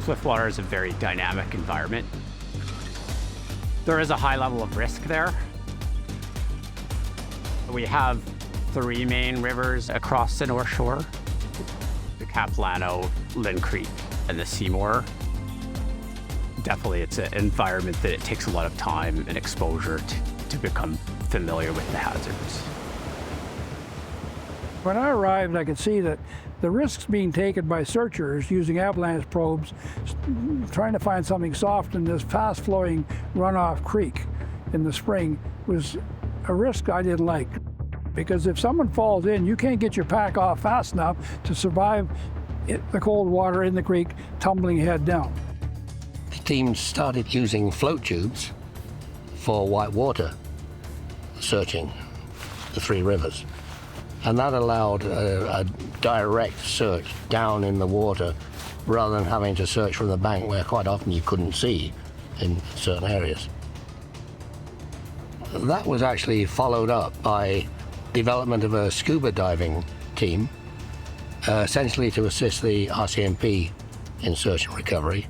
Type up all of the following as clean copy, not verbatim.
Swiftwater is a very dynamic environment. There is a high level of risk there. We have 3 main rivers across the North Shore: the Capilano, Lynn Creek, and the Seymour. Definitely, it's an environment that it takes a lot of time and exposure to become familiar with the hazards. When I arrived, I could see that the risks being taken by searchers using avalanche probes, trying to find something soft in this fast-flowing runoff creek in the spring, was a risk I didn't like. Because if someone falls in, you can't get your pack off fast enough to survive the cold water in the creek tumbling head down. The team started using float tubes for whitewater searching the 3 rivers. And that allowed a direct search down in the water rather than having to search from the bank where quite often you couldn't see in certain areas. That was actually followed up by development of a scuba diving team, essentially to assist the RCMP in search and recovery.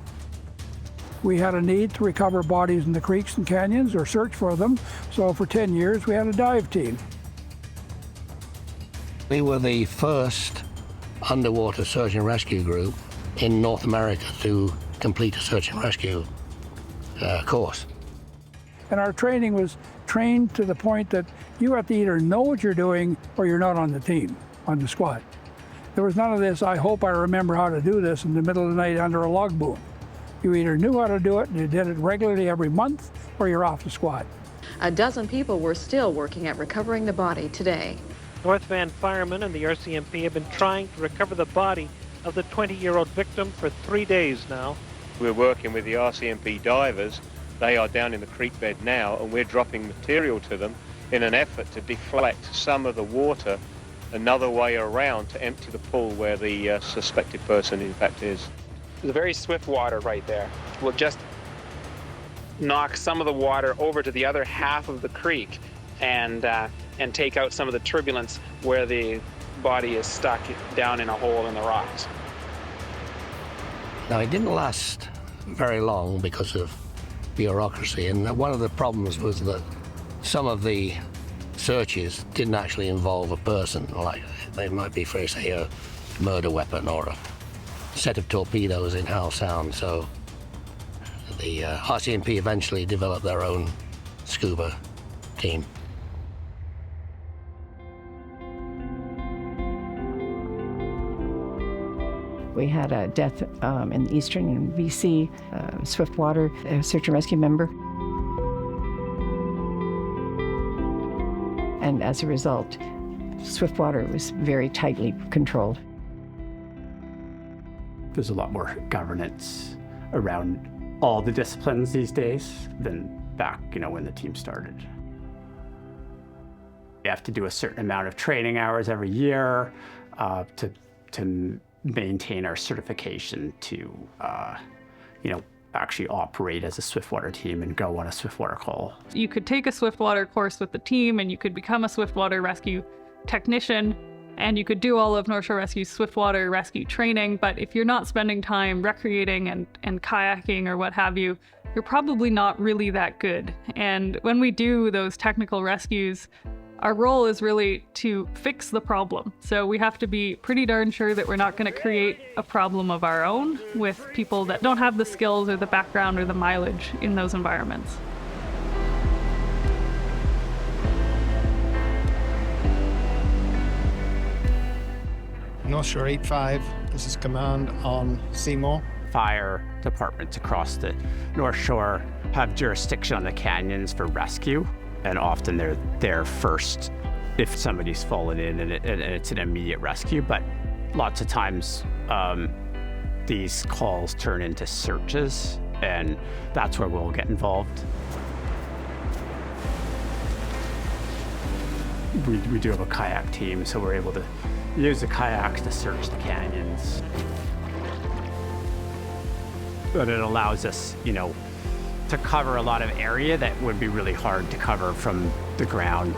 We had a need to recover bodies in the creeks and canyons or search for them, so for 10 years we had a dive team. We were the first underwater search and rescue group in North America to complete a search and rescue course. And our training was trained to the point that you have to either know what you're doing or you're not on the team, on the squad. There was none of this, I hope I remember how to do this in the middle of the night under a log boom. You either knew how to do it and you did it regularly every month, or you're off the squad. A dozen people were still working at recovering the body today. North Van firemen and the RCMP have been trying to recover the body of the 20-year-old victim for 3 days now. We're working with the RCMP divers. They are down in the creek bed now, and we're dropping material to them in an effort to deflect some of the water another way around to empty the pool where the suspected person in fact is. There's very swift water right there. We'll just knock some of the water over to the other half of the creek and take out some of the turbulence where the body is stuck down in a hole in the rocks. Now, it didn't last very long because of bureaucracy, and one of the problems was that some of the searches didn't actually involve a person, like they might be for, say, a murder weapon or a set of torpedoes in Howe Sound. So the RCMP eventually developed their own scuba team. We had a death in the eastern in BC, Swiftwater, a search and rescue member. And as a result, Swiftwater was very tightly controlled. There's a lot more governance around all the disciplines these days than back, when the team started. You have to do a certain amount of training hours every year to maintain our certification to, actually operate as a Swiftwater team and go on a Swiftwater call. You could take a Swiftwater course with the team and you could become a Swiftwater rescue technician, and you could do all of North Shore Rescue's Swiftwater rescue training, but if you're not spending time recreating and kayaking or what have you, you're probably not really that good. And when we do those technical rescues, our role is really to fix the problem. So we have to be pretty darn sure that we're not going to create a problem of our own with people that don't have the skills or the background or the mileage in those environments. North Shore 8-5, this is command on Seymour. Fire departments across the North Shore have jurisdiction on the canyons for rescue, and often they're there first if somebody's fallen in and it's an immediate rescue. But lots of times these calls turn into searches, and that's where we'll get involved. We do have a kayak team, so we're able to use the kayaks to search the canyons. But it allows us, to cover a lot of area that would be really hard to cover from the ground.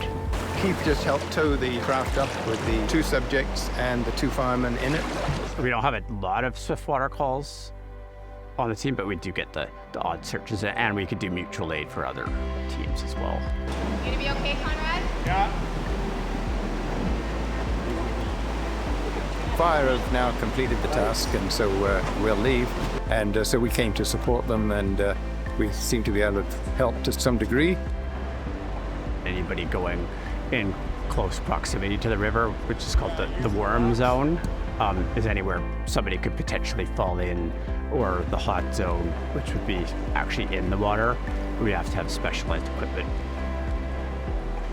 Keith just helped tow the craft up with the 2 subjects and the 2 firemen in it. We don't have a lot of Swiftwater calls, on the team, but we do get the odd searches, and we could do mutual aid for other teams as well. You gonna be okay, Conrad? Yeah. Fire have now completed the task, and so we'll leave. And so we came to support them, and we seem to be able to help to some degree. Anybody going in close proximity to the river, which is called the worm zone, is anywhere somebody could potentially fall in, or the hot zone, which would be actually in the water. We have to have specialized equipment.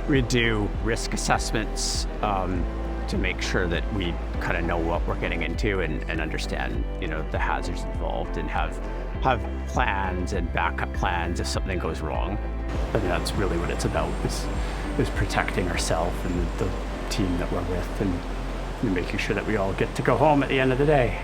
We do risk assessments to make sure that we kind of know what we're getting into and understand, the hazards involved, and have plans and backup plans if something goes wrong. And that's really what it's about, is protecting ourselves and the team that we're with, and making sure that we all get to go home at the end of the day.